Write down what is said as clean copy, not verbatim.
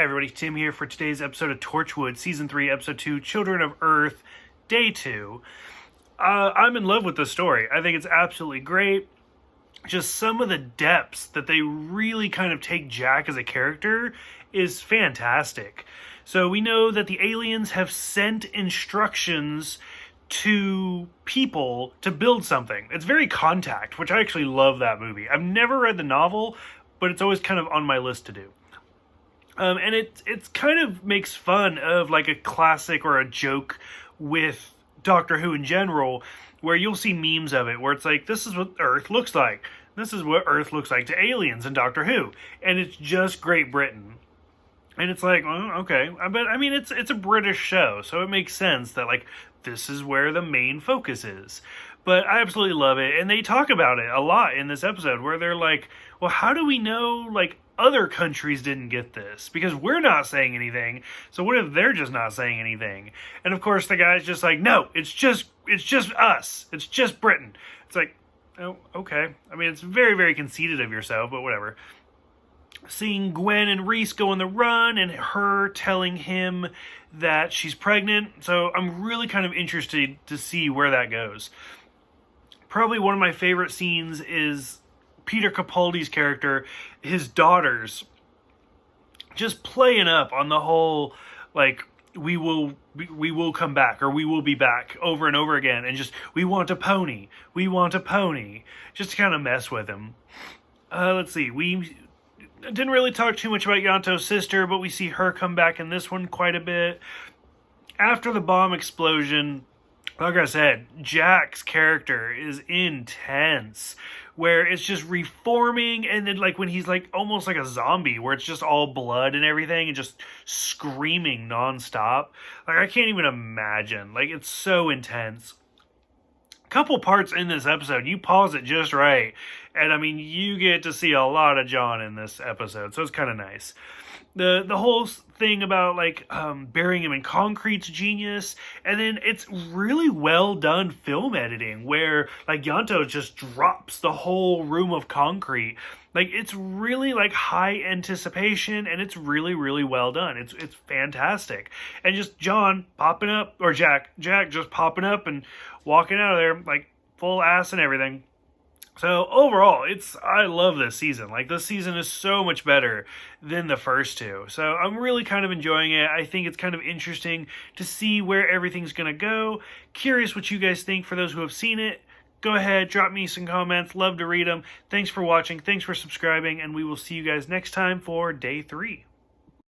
Hey everybody, Tim here for today's episode of Torchwood, Season 3, Episode 2, Children of Earth, Day 2. I'm in love with this story. I think it's absolutely great. Just some of the depths that they really kind of take Jack as a character is fantastic. So we know that the aliens have sent instructions to people to build something. It's very Contact, which I actually love that movie. I've never read the novel, but it's always kind of on my list to do. And it's kind of makes fun of like a classic or a joke with Doctor Who in general, where you'll see memes of it, where it's like, this is what Earth looks like. This is what Earth looks like to aliens in Doctor Who. And it's just Great Britain. And it's like, well, okay. But I mean, it's a British show, so it makes sense that like this is where the main focus is. But I absolutely love it. And they talk about it a lot in this episode, where they're like, well, how do we know like other countries didn't get this? Because we're not saying anything. So what if they're just not saying anything? And of course the guy's just like, no, it's just us. It's just Britain. It's like, oh, okay. I mean, it's very, very conceited of yourself, but whatever. Seeing Gwen and Reese go on the run and her telling him that she's pregnant. So I'm really kind of interested to see where that goes. Probably one of my favorite scenes is Peter Capaldi's character, his daughters, just playing up on the whole, like, we will come back, or we will be back, over and over again, and just, we want a pony, just to kind of mess with him. Let's see, we didn't really talk too much about Yanto's sister, but we see her come back in this one quite a bit. After the bomb explosion, like I said, Jack's character is intense, where it's just reforming, and then like when he's like almost like a zombie, where it's just all blood and everything, and just screaming nonstop. Like, I can't even imagine. Like, it's so intense. Couple parts in this episode, you pause it just right, and I mean, you get to see a lot of John in this episode, so it's kind of nice. The whole thing about like burying him in concrete's genius, and then it's really well done film editing, where like Yanto just drops the whole room of concrete. Like, it's really like high anticipation, and it's really, really well done. It's fantastic. And just John popping up, or Jack just popping up and walking out of there like full ass and everything. So overall, I love this season. Like, this season is so much better than the first two. So I'm really kind of enjoying it. I think it's kind of interesting to see where everything's going to go. Curious what you guys think, for those who have seen it. Go ahead, drop me some comments. Love to read them. Thanks for watching. Thanks for subscribing. And we will see you guys next time for Day 3.